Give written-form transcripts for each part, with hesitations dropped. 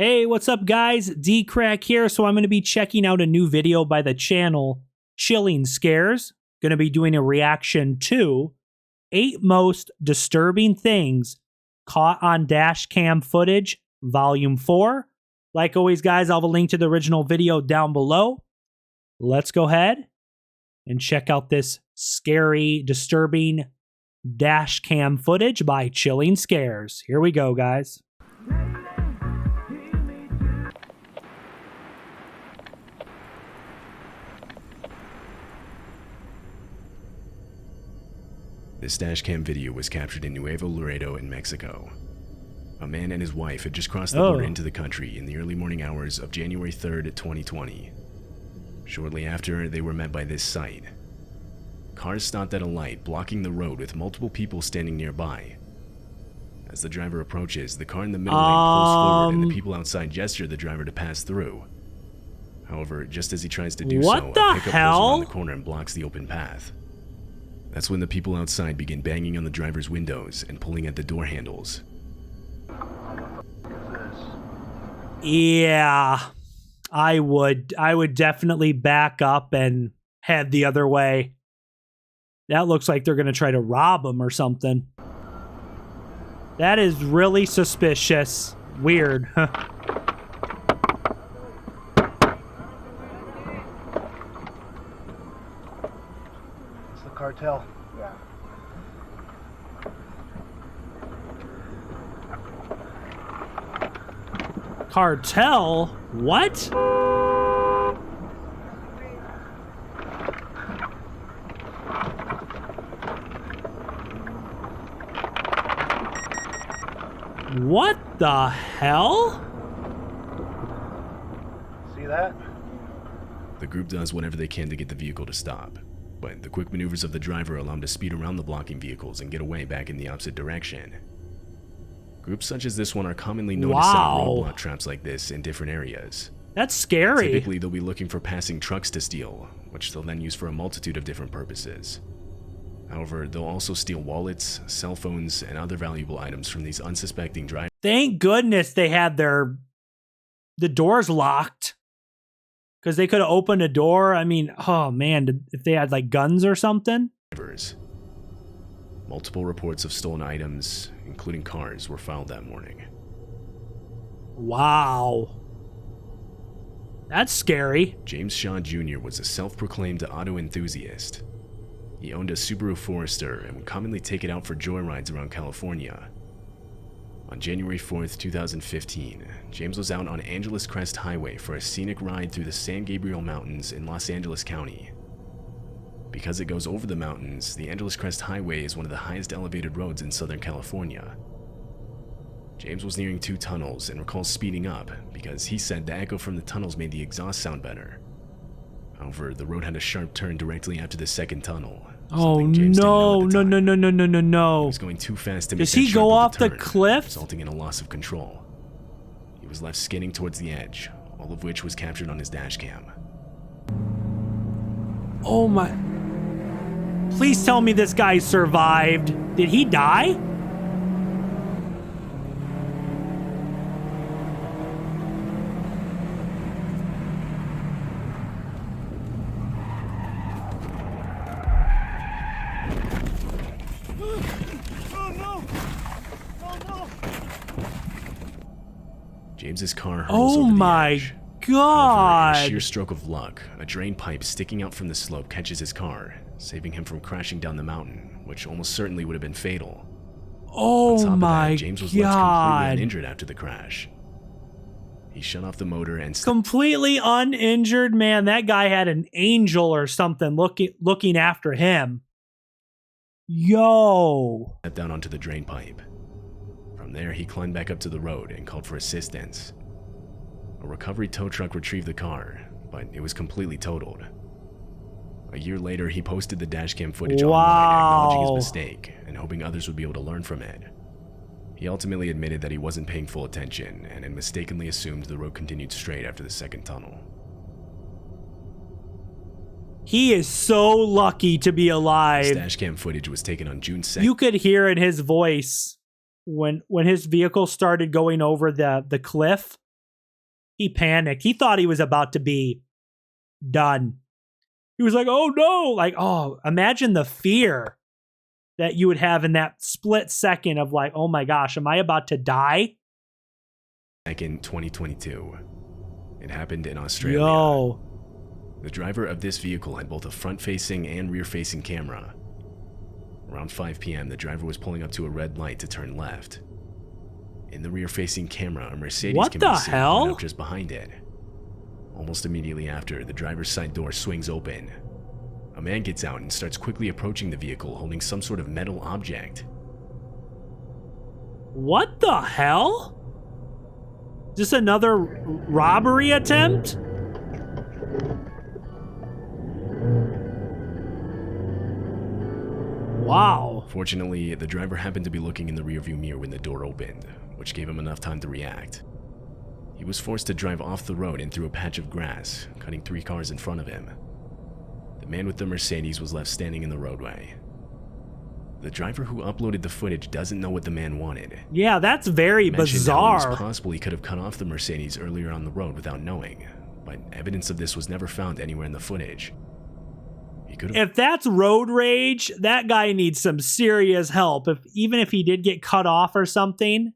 Hey, what's up guys? DKRACK here. So I'm going to be checking out a new video by the channel, Chilling Scares. Going to be doing a reaction to 8 most disturbing things caught on Dashcam footage, volume 4. Like always guys, I'll have a link to the original video down below. Let's go ahead and check out this scary, disturbing Dashcam footage by Chilling Scares. Here we go guys. This dashcam video was captured in Nuevo Laredo in Mexico. A man and his wife had just crossed the border into the country in the early morning hours of January 3rd, 2020. Shortly after, they were met by this sight. Cars stopped at a light, blocking the road with multiple people standing nearby. As the driver approaches, the car in the middle lane pulls forward and the people outside gesture the driver to pass through. However, just as he tries to do so, a pickup pulls around the corner and blocks the open path. That's when the people outside begin banging on the driver's windows and pulling at the door handles. Yeah, I would definitely back up and head the other way. That looks like they're going to try to rob him or something. That is really suspicious. Weird. Cartel. Yeah. Cartel? What? What the hell? See that? The group does whatever they can to get the vehicle to stop. But the quick maneuvers of the driver allow him to speed around the blocking vehicles and get away back in the opposite direction. Groups such as this one are commonly known to set up roadblock traps like this in different areas. That's scary. Typically, they'll be looking for passing trucks to steal, which they'll then use for a multitude of different purposes. However, they'll also steal wallets, cell phones, and other valuable items from these unsuspecting drivers. Thank goodness they had the doors locked. Because they could have opened a door. I mean, oh man, if they had like guns or something. Multiple reports of stolen items, including cars, were filed that morning. Wow. That's scary. James Shaw Jr. was a self-proclaimed auto enthusiast. He owned a Subaru Forester and would commonly take it out for joyrides around California. On January 4th, 2015, James was out on Angeles Crest Highway for a scenic ride through the San Gabriel Mountains in Los Angeles County. Because it goes over the mountains, the Angeles Crest Highway is one of the highest elevated roads in Southern California. James was nearing 2 tunnels and recalls speeding up because he said the echo from the tunnels made the exhaust sound better. However, the road had a sharp turn directly after the second tunnel. Oh no, no. He was going too fast to make Does he go off the cliff? Resulting in a loss of control. He was left skidding towards the edge, all of which was captured on his dash cam. Oh my. Please tell me this guy survived. Did he die? James's car hurls over the edge. God! However, in a sheer stroke of luck, a drain pipe sticking out from the slope catches his car, saving him from crashing down the mountain, which almost certainly would have been fatal. Oh my God! James was left completely uninjured after the crash. He shut off the motor and completely uninjured, man. That guy had an angel or something looking after him. Yo! Stepped down onto the drain pipe. From there, he climbed back up to the road and called for assistance. A recovery tow truck retrieved the car, but it was completely totaled. A year later, he posted the dashcam footage online, acknowledging his mistake and hoping others would be able to learn from it. He ultimately admitted that he wasn't paying full attention and had mistakenly assumed the road continued straight after the second tunnel. He is so lucky to be alive. This dashcam footage was taken on June 2nd. You could hear in his voice when his vehicle started going over the cliff. He panicked. He thought he was about to be done. He was like, oh no. Like, oh, imagine the fear that you would have in that split second of like, oh my gosh, am I about to die? Back in 2022, it happened in Australia. Yo. The driver of this vehicle had both a front-facing and rear-facing camera. Around 5 p.m., the driver was pulling up to a red light to turn left. In the rear-facing camera, a Mercedes can be seen pulling up just behind it. Almost immediately after, the driver's side door swings open. A man gets out and starts quickly approaching the vehicle holding some sort of metal object. What the hell? Is this another robbery attempt? Wow. Fortunately, the driver happened to be looking in the rearview mirror when the door opened, which gave him enough time to react. He was forced to drive off the road and through a patch of grass, cutting 3 cars in front of him. The man with the Mercedes was left standing in the roadway. The driver who uploaded the footage doesn't know what the man wanted. Yeah, that's very bizarre. It was possible he could have cut off the Mercedes earlier on the road without knowing, but evidence of this was never found anywhere in the footage. If that's road rage, that guy needs some serious help. Even if he did get cut off or something,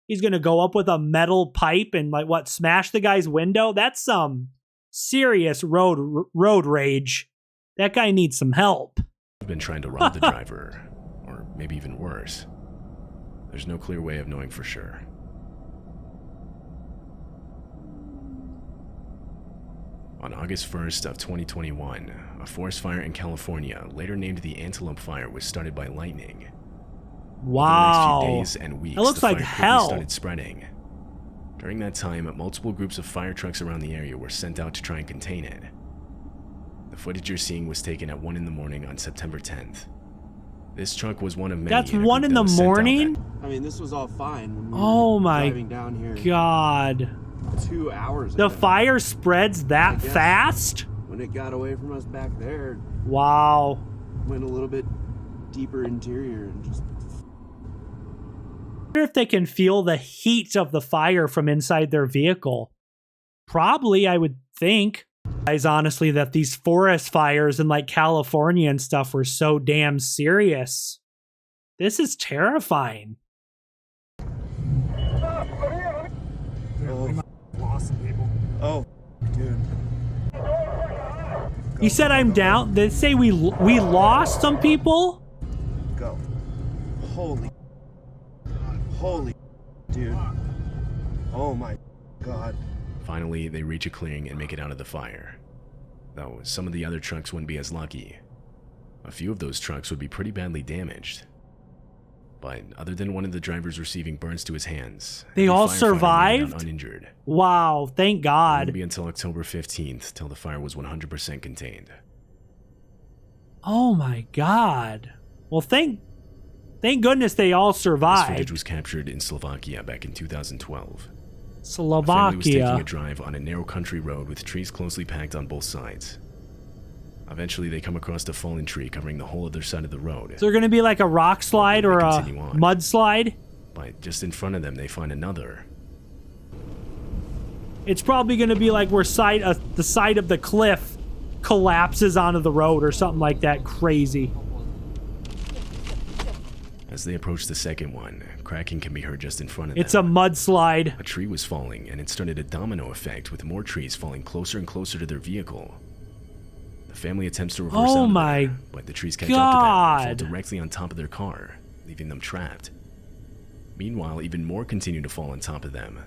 he's going to go up with a metal pipe and like what, smash the guy's window? That's some serious road rage. That guy needs some help. I've been trying to rob the driver, or maybe even worse. There's no clear way of knowing for sure. On August 1st of 2021, a forest fire in California, later named the Antelope Fire, was started by lightning. Wow. Over the next few days and weeks, it looks the like fire hell. started spreading. During that time, multiple groups of fire trucks around the area were sent out to try and contain it. The footage you're seeing was taken at 1 in the morning on September 10th. This truck was one of many. That's 1 in the morning? I mean, this was all fine when we oh were my driving down here God. 2 hours ago. The fire spreads that fast? When it got away from us back there, wow. Went a little bit deeper interior and just... I wonder if they can feel the heat of the fire from inside their vehicle. Probably, I would think. Guys, honestly, that these forest fires in like California and stuff were so damn serious. This is terrifying. Oh, dude. He said I'm down. They say we lost some people? Go. Holy, dude. Oh my God. Finally, they reach a clearing and make it out of the fire. Though some of the other trucks wouldn't be as lucky. A few of those trucks would be pretty badly damaged. But other than one of the drivers receiving burns to his hands, they all survived? Uninjured. Wow, thank God. It wouldn't be until October 15th till the fire was 100% contained. Oh my God. Well, thank goodness they all survived. This footage was captured in Slovakia back in 2012. Slovakia. A family was taking a drive on a narrow country road with trees closely packed on both sides. Eventually, they come across a fallen tree covering the whole other side of the road. Is there going to be like a rock slide or a mudslide? But just in front of them, they find another. It's probably going to be like where the side of the cliff collapses onto the road or something like that crazy. As they approach the second one, cracking can be heard just in front of them. It's a mudslide. A tree was falling, and it started a domino effect with more trees falling closer and closer to their vehicle. The family attempts to reverse out of there, but the trees catch up to them and fall directly on top of their car, leaving them trapped. Meanwhile, even more continue to fall on top of them.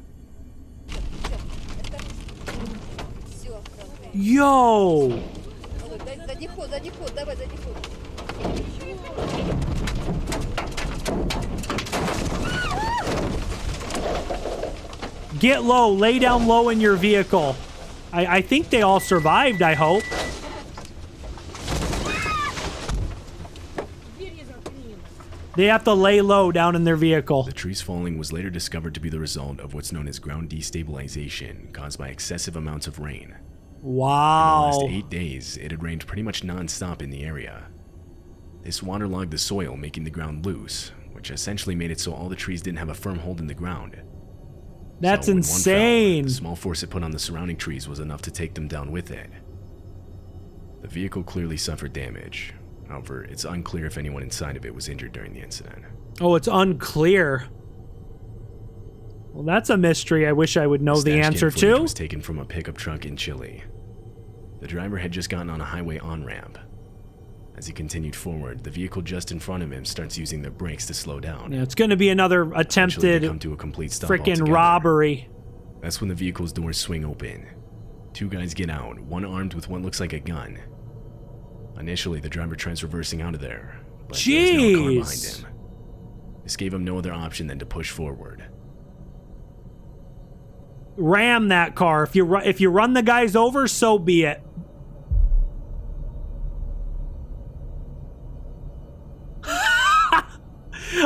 Yo! Get low, lay down low in your vehicle. I think they all survived, I hope. They have to lay low down in their vehicle. The trees falling was later discovered to be the result of what's known as ground destabilization, caused by excessive amounts of rain. Wow. In the last 8 days, it had rained pretty much non-stop in the area. This waterlogged the soil, making the ground loose, which essentially made it so all the trees didn't have a firm hold in the ground. That's So when one fell, insane. the small force it put on the surrounding trees was enough to take them down with it. The vehicle clearly suffered damage. However, it's unclear if anyone inside of it was injured during the incident. Oh, it's unclear. Well, that's a mystery I wish I would know the Dashcam answer footage to. was taken from a pickup truck in Chile. The driver had just gotten on a highway on-ramp. As he continued forward, the vehicle just in front of him starts using their brakes to slow down. Yeah, it's going to be another Eventually, attempted they come to a complete stop freaking altogether. robbery. That's when the vehicle's doors swing open. Two guys get out, one armed with what looks like a gun. Initially, the driver tries reversing out of there, but there was now a car behind Jeez. him. This gave him no other option than to push forward. Ram that car. If you run the guys over, so be it.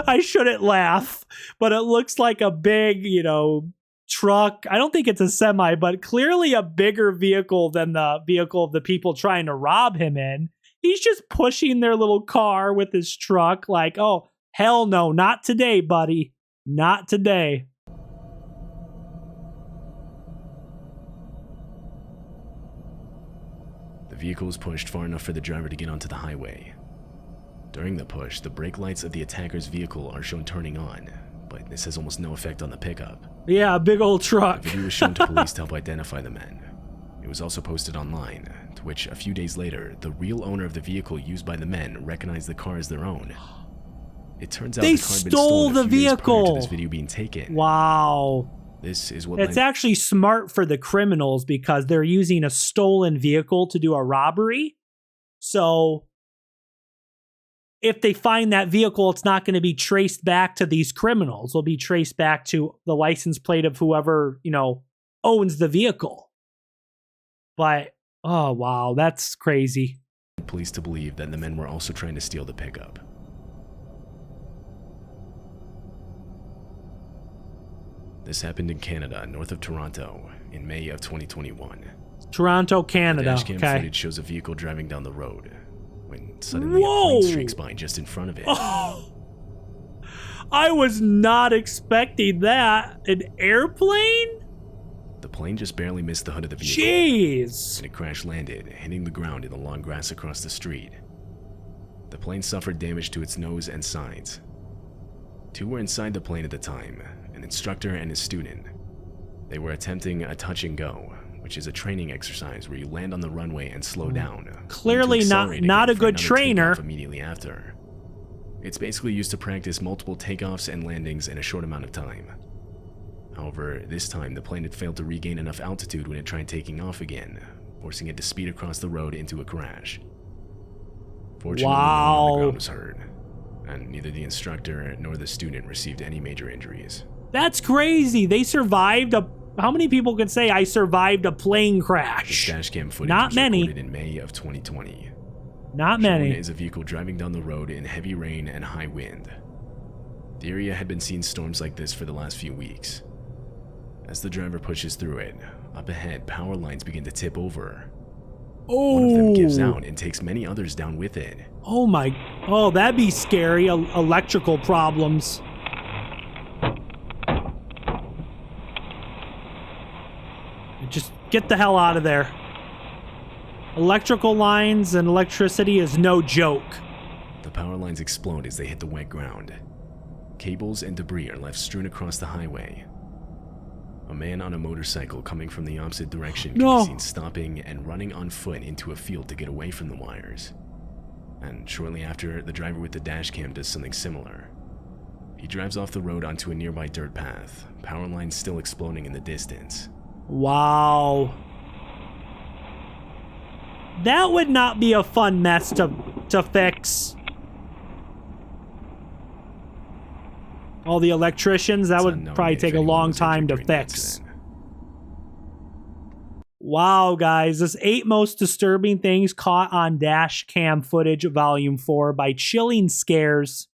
I shouldn't laugh, but it looks like a big, truck. I don't think it's a semi, but clearly a bigger vehicle than the vehicle of the people trying to rob him in. He's just pushing their little car with his truck like, oh, hell no, not today, buddy. Not today. The vehicle was pushed far enough for the driver to get onto the highway. During the push, the brake lights of the attacker's vehicle are shown turning on, but this has almost no effect on the pickup. Yeah, a big old truck. The video was shown to police to help identify the men. It was also posted online, to which a few days later, the real owner of the vehicle used by the men recognized the car as their own. It turns out They the car had been stole stolen the a few days prior vehicle. to this video being taken. Wow. This is what It's actually smart for the criminals because they're using a stolen vehicle to do a robbery. So if they find that vehicle, it's not going to be traced back to these criminals. It'll be traced back to the license plate of whoever, owns the vehicle. But, oh, wow, that's crazy. police to believe that the men were also trying to steal the pickup. This happened in Canada, north of Toronto, in May of 2021. Toronto, Canada. The Dashcam Okay. footage shows a vehicle driving down the road when suddenly Whoa! a plane streaks by just in front of it. Oh, I was not expecting that. An airplane? The plane just barely missed the hood of the vehicle, Jeez. and it crash landed, hitting the ground in the long grass across the street. The plane suffered damage to its nose and sides. Two were inside the plane at the time, an instructor and his student. They were attempting a touch and go, which is a training exercise where you land on the runway and slow down. Clearly not a good trainer. Immediately after. It's basically used to practice multiple takeoffs and landings in a short amount of time. However, this time the plane had failed to regain enough altitude when it tried taking off again, forcing it to speed across the road into a crash. Fortunately, no one on the ground was hurt, and neither the instructor nor the student received any major injuries. That's crazy. They survived a... How many people can say I survived a plane This crash? dashcam footage Not was many. recorded in May of 2020. Not Shown many. is a vehicle driving down the road in heavy rain and high wind. The area had been seeing storms like this for the last few weeks. As the driver pushes through it, up ahead, power lines begin to tip over. One of them gives out and takes many others down with it. Oh my... Oh, that'd be scary. Electrical problems. Just get the hell out of there. Electrical lines and electricity is no joke. The power lines explode as they hit the wet ground. Cables and debris are left strewn across the highway. A man on a motorcycle coming from the opposite direction can No. be seen stopping and running on foot into a field to get away from the wires. And shortly after, the driver with the dash cam does something similar. He drives off the road onto a nearby dirt path, power lines still exploding in the distance. Wow. That would not be a fun mess to fix. All the electricians, that It's would unknown probably if take a anyone long was time to injured during the fix. incident. Wow, guys, this 8 most disturbing things caught on dash cam footage, volume 4 by Chilling Scares.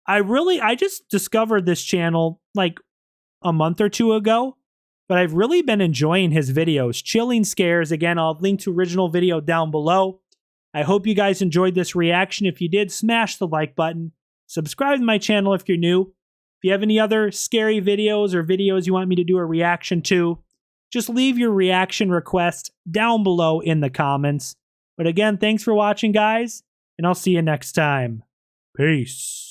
I just discovered this channel like a month or two ago, but I've really been enjoying his videos. Chilling Scares, again, I'll link to original video down below. I hope you guys enjoyed this reaction. If you did, smash the like button. Subscribe to my channel if you're new. If you have any other scary videos or videos you want me to do a reaction to, just leave your reaction request down below in the comments. But again, thanks for watching, guys, and I'll see you next time. Peace.